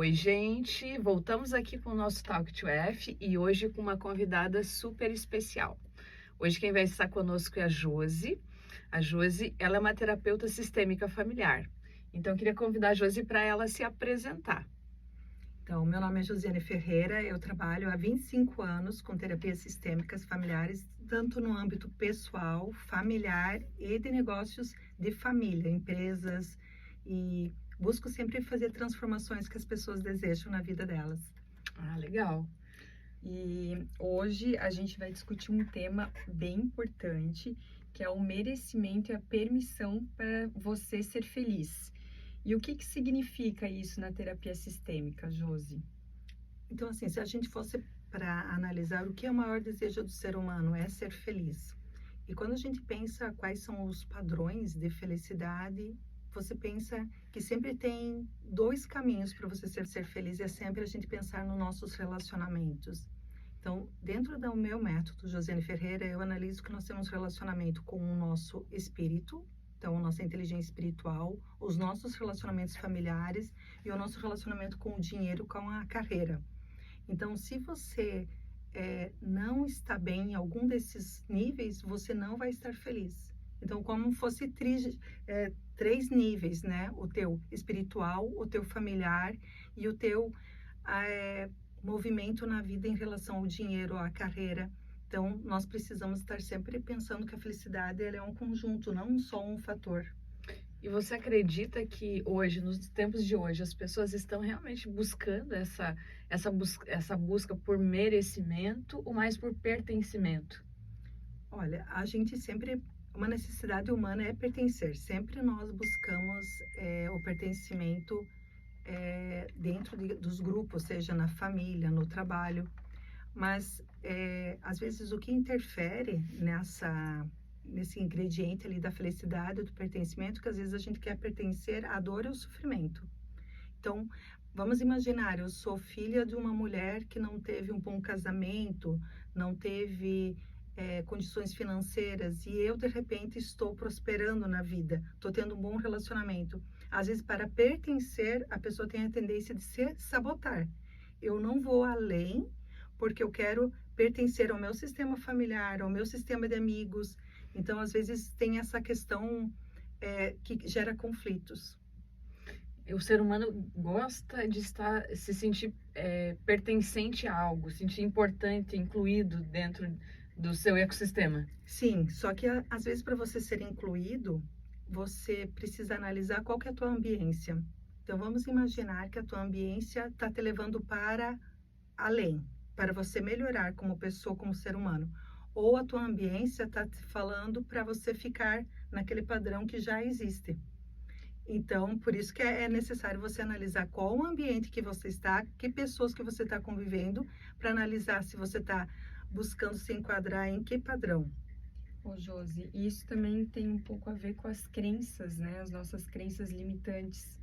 Oi, gente! Voltamos aqui com o nosso Talk to F e hoje com uma convidada super especial. Hoje quem vai estar conosco é a Josi. A Josi, ela é uma terapeuta sistêmica familiar. Então, eu queria convidar a Josi para ela se apresentar. Então, meu nome é Josiane Ferreira, eu trabalho há 25 anos com terapias sistêmicas familiares, tanto no âmbito pessoal, familiar e de negócios de família, empresas, e busco sempre fazer transformações que as pessoas desejam na vida delas. Ah, legal! E hoje a gente vai discutir um tema bem importante, que é o merecimento e a permissão para você ser feliz. E o que significa isso na terapia sistêmica, Josi? Então, assim, se a gente fosse para analisar o que é o maior desejo do ser humano, é ser feliz. E quando a gente pensa quais são os padrões de felicidade, você pensa que sempre tem dois caminhos para você ser feliz, e é sempre a gente pensar nos nossos relacionamentos. Então, dentro do meu método, Josiane Ferreira, eu analiso que nós temos relacionamento com o nosso espírito, então, a nossa inteligência espiritual, os nossos relacionamentos familiares e o nosso relacionamento com o dinheiro, com a carreira. Então, se você não está bem em algum desses níveis, você não vai estar feliz. Então, como fosse três níveis, né? O teu espiritual, o teu familiar e o teu movimento na vida em relação ao dinheiro, à carreira. Então, nós precisamos estar sempre pensando que a felicidade ela é um conjunto, não só um fator. E você acredita que hoje, nos tempos de hoje, as pessoas estão realmente buscando essa busca por merecimento ou mais por pertencimento? Olha, a gente sempre, uma necessidade humana é pertencer. Sempre nós buscamos o pertencimento dentro dos grupos, seja na família, no trabalho. Mas, às vezes, o que interfere nesse ingrediente ali da felicidade, do pertencimento, que às vezes a gente quer pertencer à dor e ao sofrimento. Então, vamos imaginar, eu sou filha de uma mulher que não teve um bom casamento, não teve condições financeiras, e eu, de repente, estou prosperando na vida, estou tendo um bom relacionamento. Às vezes, para pertencer, a pessoa tem a tendência de se sabotar. Eu não vou além, porque eu quero pertencer ao meu sistema familiar, ao meu sistema de amigos. Então, às vezes, tem essa questão que gera conflitos. O ser humano gosta de se sentir pertencente a algo, sentir importante, incluído dentro do seu ecossistema. Sim, só que às vezes para você ser incluído, você precisa analisar qual que é a tua ambiência. Então vamos imaginar que a tua ambiência está te levando para além, para você melhorar como pessoa, como ser humano. Ou a tua ambiência está te falando para você ficar naquele padrão que já existe. Então, por isso que é necessário você analisar qual o ambiente que você está, que pessoas que você está convivendo, para analisar se você está buscando se enquadrar em que padrão. Ô, Josi, isso também tem um pouco a ver com as crenças, né? As nossas crenças limitantes.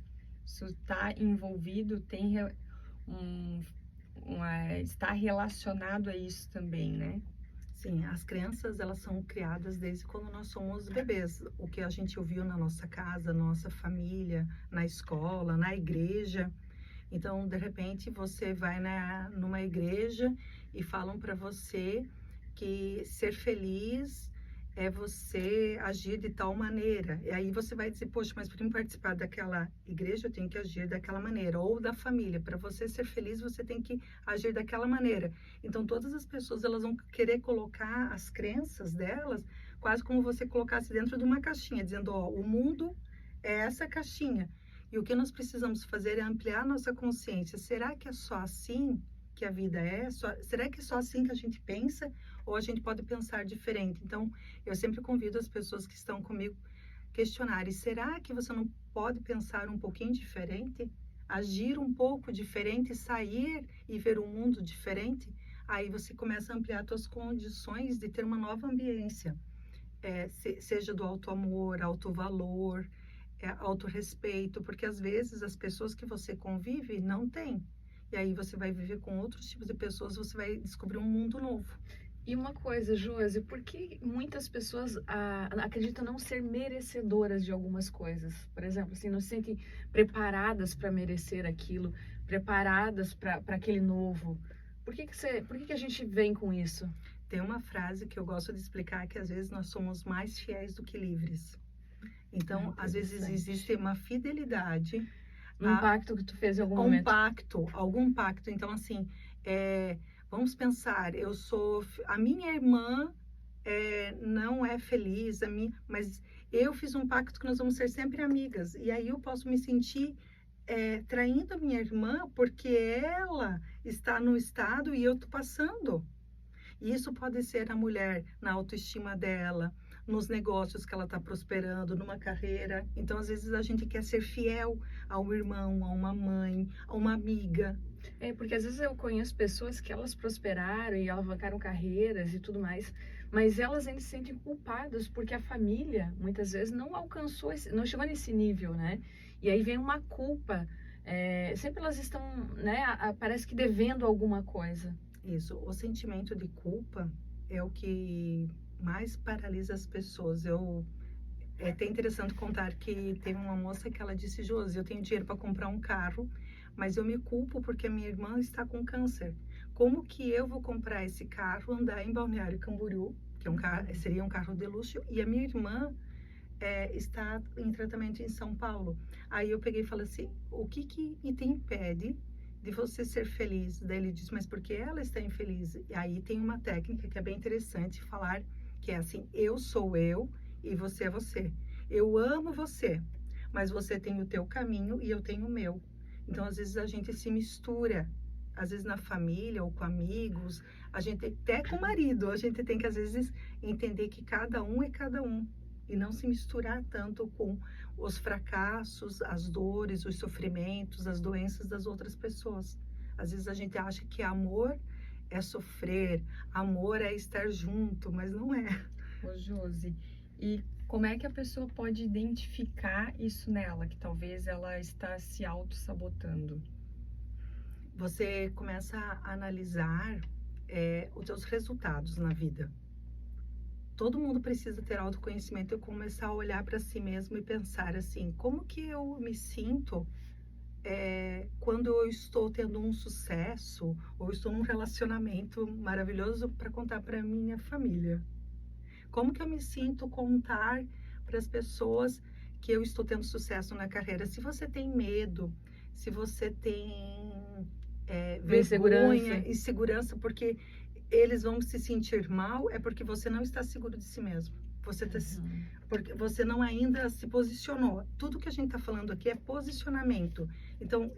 Isso está envolvido, está relacionado a isso também, né? Sim, as crenças, elas são criadas desde quando nós somos bebês. O que a gente ouviu na nossa casa, nossa família, na escola, na igreja. Então, de repente, você vai numa igreja e falam para você que ser feliz é você agir de tal maneira. E aí você vai dizer, poxa, mas para mim participar daquela igreja eu tenho que agir daquela maneira. Ou da família, para você ser feliz você tem que agir daquela maneira. Então todas as pessoas elas vão querer colocar as crenças delas quase como você colocasse dentro de uma caixinha, dizendo, ó, o mundo é essa caixinha. E o que nós precisamos fazer é ampliar nossa consciência. Será que é só assim que a vida é? Será que é só assim que a gente pensa? Ou a gente pode pensar diferente? Então, eu sempre convido as pessoas que estão comigo questionarem, será que você não pode pensar um pouquinho diferente? Agir um pouco diferente, sair e ver um mundo diferente? Aí você começa a ampliar suas condições de ter uma nova ambiência, seja do auto-amor, auto-valor, autorrespeito, porque às vezes as pessoas que você convive não têm. E aí você vai viver com outros tipos de pessoas, você vai descobrir um mundo novo. E uma coisa, Josi, por que muitas pessoas acreditam não ser merecedoras de algumas coisas? Por exemplo, assim, não se sentem preparadas para merecer aquilo, preparadas para aquele novo. Por que que a gente vem com isso? Tem uma frase que eu gosto de explicar que às vezes nós somos mais fiéis do que livres. Então, às vezes Interessante. existe uma fidelidade, Num pacto que tu fez em algum um momento. pacto, algum pacto. Então, assim, vamos pensar, a minha irmã não é feliz, mas eu fiz um pacto que nós vamos ser sempre amigas. E aí eu posso me sentir traindo a minha irmã porque ela está no estado e eu estou passando. E isso pode ser a mulher na autoestima dela, nos negócios que ela está prosperando, numa carreira. Então, às vezes, a gente quer ser fiel a um irmão, a uma mãe, a uma amiga. Porque às vezes eu conheço pessoas que elas prosperaram e alavancaram carreiras e tudo mais, mas elas ainda se sentem culpadas porque a família, muitas vezes, não alcançou, não chegou nesse nível, né? E aí vem uma culpa. Sempre elas estão, né, parece que devendo alguma coisa. Isso, o sentimento de culpa é o que mais paralisa as pessoas. É até interessante contar que teve uma moça que ela disse: Josi, eu tenho dinheiro para comprar um carro, mas eu me culpo porque a minha irmã está com câncer. Como que eu vou comprar esse carro, andar em Balneário Camboriú, que seria um carro de luxo, e a minha irmã está em tratamento em São Paulo? Aí eu peguei e falei assim: o que te impede de você ser feliz? Daí ele disse: mas porque ela está infeliz? E aí tem uma técnica que é bem interessante falar, que é assim: eu sou eu e você é você. Eu amo você, mas você tem o teu caminho e eu tenho o meu. Então, às vezes, a gente se mistura, às vezes na família ou com amigos, a gente até com o marido, a gente tem que, às vezes, entender que cada um é cada um e não se misturar tanto com os fracassos, as dores, os sofrimentos, as doenças das outras pessoas. Às vezes, a gente acha que amor é sofrer, amor é estar junto, mas não é. Ô, Josi, e como é que a pessoa pode identificar isso nela, que talvez ela está se auto-sabotando? Você começa a analisar os seus resultados na vida. Todo mundo precisa ter autoconhecimento e começar a olhar para si mesmo e pensar assim: como que eu me sinto quando eu estou tendo um sucesso ou estou num relacionamento maravilhoso para contar para minha família? Como que eu me sinto contar para as pessoas que eu estou tendo sucesso na carreira? Se você tem medo, se você tem vergonha, insegurança, porque eles vão se sentir mal, é porque você não está seguro de si mesmo. Porque você não ainda se posicionou. Tudo que a gente está falando aqui é posicionamento. Então,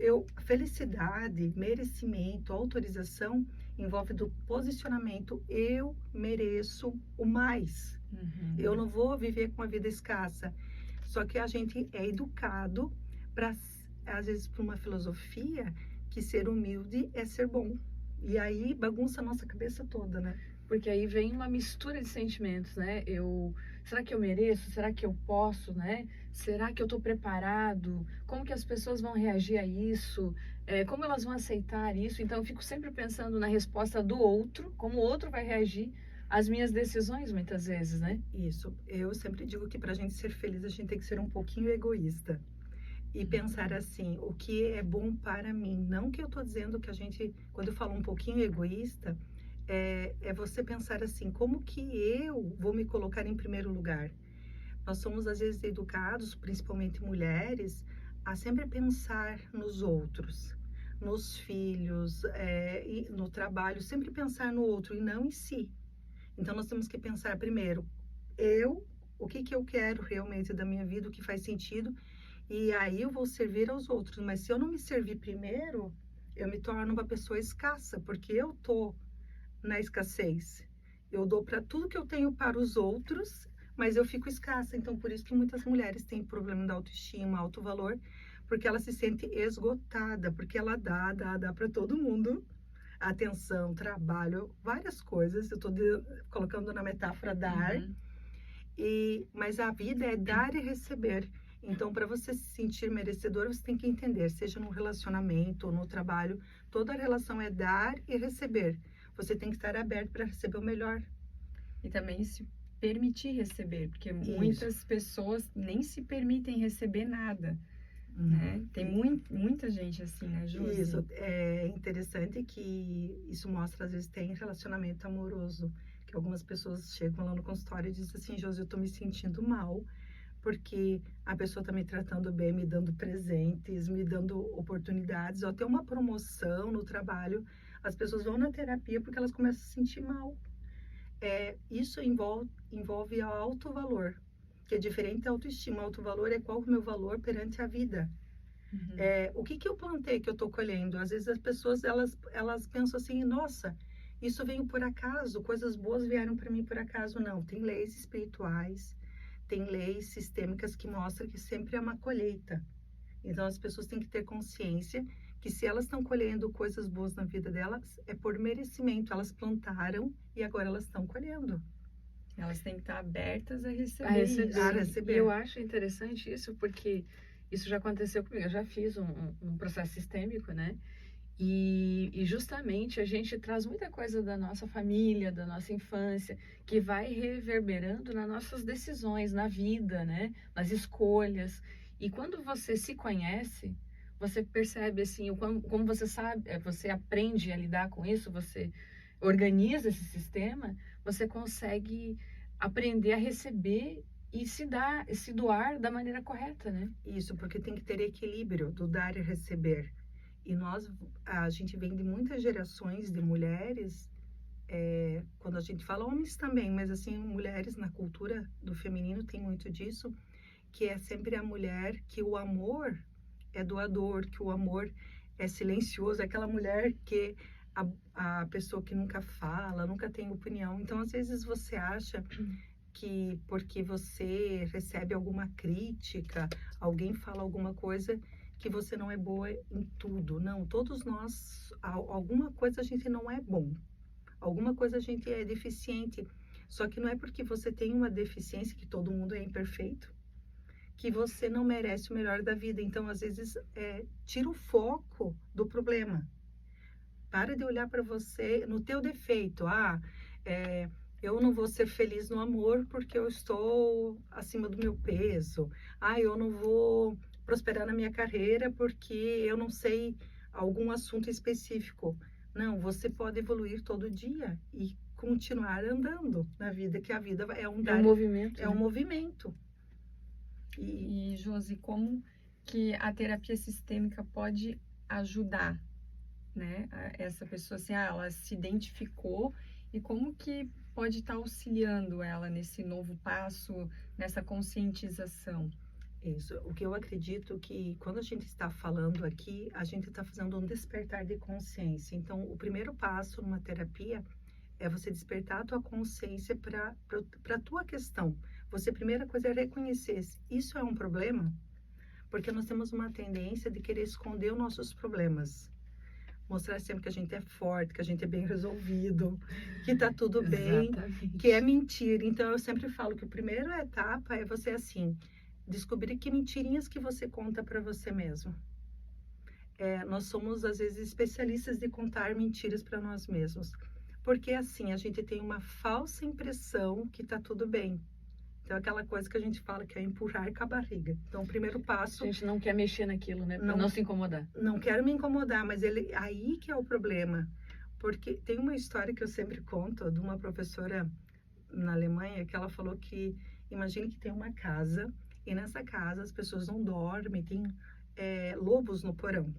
felicidade, merecimento, autorização envolve do posicionamento. Eu mereço o mais. Eu não vou viver com uma vida escassa. Só que a gente é educado para, às vezes, para uma filosofia que ser humilde é ser bom. E aí bagunça a nossa cabeça toda, né? Porque aí vem uma mistura de sentimentos, né? Será que eu mereço? Será que eu posso, né? Será que eu estou preparado? Como que as pessoas vão reagir a isso? Como elas vão aceitar isso? Então, eu fico sempre pensando na resposta do outro, como o outro vai reagir às minhas decisões, muitas vezes, né? Isso. Eu sempre digo que para a gente ser feliz, a gente tem que ser um pouquinho egoísta. E pensar assim: o que é bom para mim? Não que eu estou dizendo que a gente, quando eu falo um pouquinho egoísta, é você pensar assim: como que eu vou me colocar em primeiro lugar? Nós somos, às vezes, educados, principalmente mulheres, a sempre pensar nos outros, nos filhos, e no trabalho, sempre pensar no outro e não em si. Então, nós temos que pensar primeiro: o que eu quero realmente da minha vida, o que faz sentido, e aí eu vou servir aos outros. Mas se eu não me servir primeiro, eu me torno uma pessoa escassa, porque eu tô na escassez. Eu dou para tudo que eu tenho para os outros, mas eu fico escassa. Então, por isso que muitas mulheres têm problema da autoestima, alto valor, porque ela se sente esgotada, porque ela dá para todo mundo. Atenção, trabalho, várias coisas. Eu estou colocando na metáfora dar. Mas a vida é dar e receber. Então, para você se sentir merecedor, você tem que entender, seja no relacionamento ou no trabalho, toda relação é dar e receber. Você tem que estar aberto para receber o melhor. E também se permitir receber, porque muitas pessoas nem se permitem receber nada, né? Tem muita gente assim, né, Josi? Isso, é interessante que isso mostra, às vezes, tem relacionamento amoroso, que algumas pessoas chegam lá no consultório e dizem assim, Josi, eu tô me sentindo mal, porque a pessoa tá me tratando bem, me dando presentes, me dando oportunidades, ou até uma promoção no trabalho, as pessoas vão na terapia porque elas começam a se sentir mal. Isso envolve alto valor, que é diferente da autoestima. Alto valor é qual é o meu valor perante a vida. O que eu plantei que eu estou colhendo? Às vezes as pessoas elas pensam assim, nossa, isso veio por acaso, coisas boas vieram para mim por acaso. Não, tem leis espirituais, tem leis sistêmicas que mostram que sempre é uma colheita. Então as pessoas têm que ter consciência que se elas estão colhendo coisas boas na vida delas, é por merecimento. Elas plantaram e agora elas estão colhendo. Elas têm que estar abertas a A receber isso. receber. A receber. E eu acho interessante isso, porque isso já aconteceu comigo. Eu já fiz um processo sistêmico, né? E justamente a gente traz muita coisa da nossa família, da nossa infância, que vai reverberando nas nossas decisões, na vida, né? Nas escolhas. E quando você se conhece, você percebe assim, como você sabe, você aprende a lidar com isso, você organiza esse sistema, você consegue aprender a receber e se doar da maneira correta, né? Isso, porque tem que ter equilíbrio do dar e receber. E a gente vem de muitas gerações de mulheres, quando a gente fala homens também, mas assim, mulheres na cultura do feminino tem muito disso, que é sempre a mulher que o amor é doador, que o amor é silencioso, é aquela mulher que a pessoa que nunca fala, nunca tem opinião. Então, às vezes você acha que porque você recebe alguma crítica, alguém fala alguma coisa, que você não é boa em tudo. Não, todos nós, alguma coisa a gente não é bom. Alguma coisa a gente é deficiente. Só que não é porque você tem uma deficiência, que todo mundo é imperfeito, que você não merece o melhor da vida. Então, às vezes, tira o foco do problema. Para de olhar para você no teu defeito. Eu não vou ser feliz no amor porque eu estou acima do meu peso. Eu não vou prosperar na minha carreira porque eu não sei algum assunto específico. Não, você pode evoluir todo dia e continuar andando na vida, que a vida é um movimento. É um movimento. E Josi, como que a terapia sistêmica pode ajudar, né, essa pessoa assim, ela se identificou e como que pode estar auxiliando ela nesse novo passo, nessa conscientização? Isso, o que eu acredito que quando a gente está falando aqui, a gente está fazendo um despertar de consciência. Então, o primeiro passo numa terapia é você despertar a tua consciência para a tua questão. Você, primeira coisa, é reconhecer se isso é um problema, porque nós temos uma tendência de querer esconder os nossos problemas. Mostrar sempre que a gente é forte, que a gente é bem resolvido, que tá tudo bem, que é mentira. Então, eu sempre falo que a primeira etapa é você, assim, descobrir que mentirinhas que você conta para você mesmo. Nós somos, às vezes, especialistas de contar mentiras para nós mesmos. Porque, assim, a gente tem uma falsa impressão que tá tudo bem. Então, aquela coisa que a gente fala que é empurrar com a barriga. Então, o primeiro passo... A gente não quer mexer naquilo, né? Para não se incomodar. Não quero me incomodar, mas aí que é o problema. Porque tem uma história que eu sempre conto de uma professora na Alemanha que ela falou que, imagine que tem uma casa e nessa casa as pessoas não dormem, tem lobos no porão.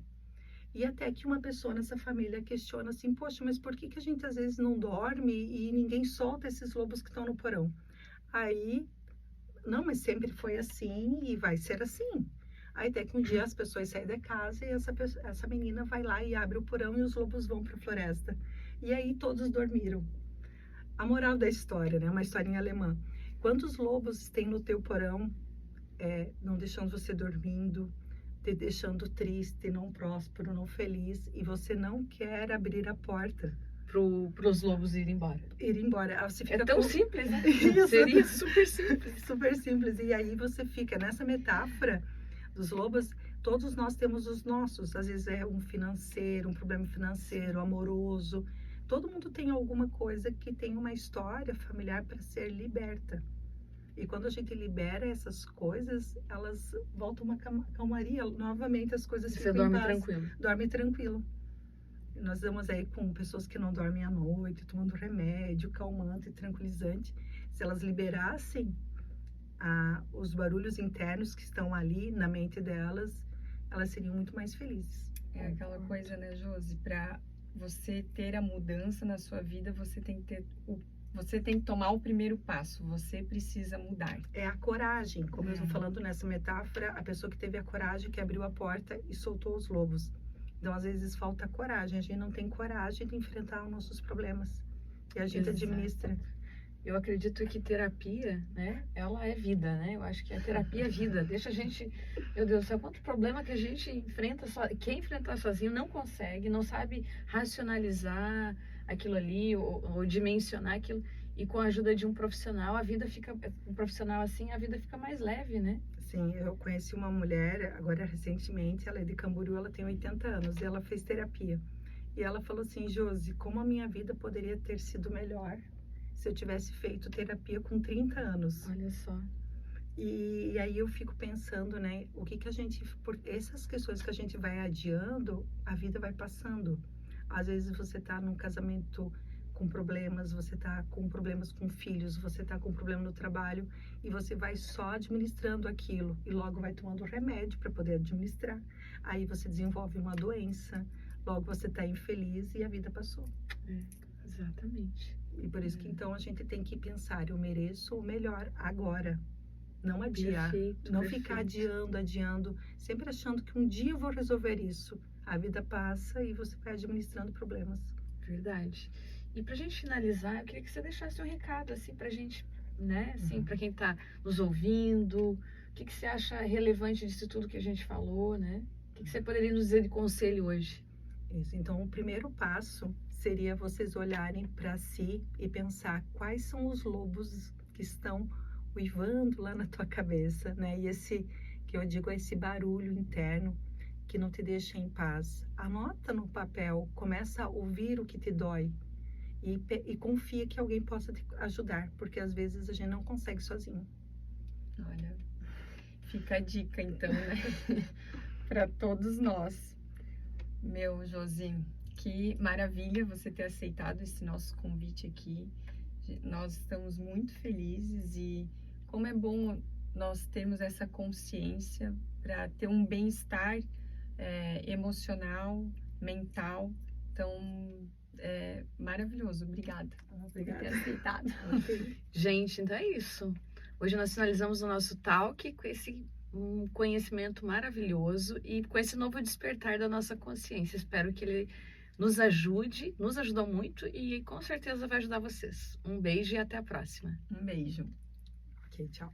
E até que uma pessoa nessa família questiona assim, poxa, mas por que a gente às vezes não dorme e ninguém solta esses lobos que estão no porão? Aí, não, mas sempre foi assim e vai ser assim. Aí até que um dia as pessoas saem da casa e essa menina vai lá e abre o porão e os lobos vão para a floresta. E aí todos dormiram. A moral da história, né? Uma historinha alemã. Quantos lobos tem no teu porão, não deixando você dormindo, te deixando triste, não próspero, não feliz, e você não quer abrir a porta para os lobos irem embora. Você fica tão simples, né? Isso. Seria super simples. Super simples. E aí você fica nessa metáfora dos lobos. Todos nós temos os nossos. Às vezes é um problema financeiro, amoroso. todo mundo tem alguma coisa que tem uma história familiar para ser liberta. E quando a gente libera essas coisas, elas voltam uma calmaria, novamente as coisas Você ficam dorme em paz. tranquilo. Dorme tranquilo. Nós estamos aí com pessoas que não dormem à noite, tomando remédio, calmante, tranquilizante. Se elas liberassem os barulhos internos que estão ali na mente delas, elas seriam muito mais felizes. É aquela coisa, né, Josi? Para você ter a mudança na sua vida, você tem que tomar o primeiro passo. Você precisa mudar. É a coragem, como eu estou falando nessa metáfora, a pessoa que teve a coragem, que abriu a porta e soltou os lobos. Então, às vezes, falta coragem. A gente não tem coragem de enfrentar os nossos problemas. E a gente administra. Eu acredito que terapia, né, ela é vida, né? Eu acho que a terapia é vida. Deixa a gente, meu Deus do céu, quanto problema que a gente enfrenta, quem enfrentar sozinho não consegue, não sabe racionalizar aquilo ali ou dimensionar aquilo. E com a ajuda de um profissional, a vida fica, um profissional assim, a vida fica mais leve, né? Sim, eu conheci uma mulher, agora recentemente, ela é de Camboriú, ela tem 80 anos e ela fez terapia. E ela falou assim, Josi, como a minha vida poderia ter sido melhor se eu tivesse feito terapia com 30 anos. Olha só. E aí eu fico pensando, né, o que a gente, por essas questões que a gente vai adiando, a vida vai passando. Às vezes você tá num casamento com problemas, você tá com problemas com filhos, você tá com problema no trabalho e você vai só administrando aquilo e logo vai tomando remédio para poder administrar. Aí você desenvolve uma doença, logo você tá infeliz e a vida passou. Exatamente. E por isso que então a gente tem que pensar, eu mereço o melhor agora. Não adiar, não ficar adiando, sempre achando que um dia eu vou resolver isso. A vida passa e você vai administrando problemas. Verdade. E pra gente finalizar, eu queria que você deixasse um recado assim pra gente, né? Assim, para quem tá nos ouvindo, o que você acha relevante disso tudo que a gente falou, né? O que você poderia nos dizer de conselho hoje? Isso. Então, o primeiro passo seria vocês olharem para si e pensar quais são os lobos que estão uivando lá na tua cabeça, né? E esse, que eu digo, esse barulho interno que não te deixa em paz. Anota no papel, começa a ouvir o que te dói e confia que alguém possa te ajudar, porque às vezes a gente não consegue sozinho. Olha, fica a dica então, né? Para todos nós. Meu Josi, que maravilha você ter aceitado esse nosso convite aqui. Nós estamos muito felizes e como é bom nós termos essa consciência para ter um bem-estar emocional, mental. Então, maravilhoso. Obrigada por ter aceitado. Gente, então é isso. Hoje nós finalizamos o nosso talk com esse conhecimento maravilhoso e com esse novo despertar da nossa consciência. Espero que ele nos ajude, nos ajudou muito e com certeza vai ajudar vocês. Um beijo e até a próxima. Um beijo. Ok, tchau.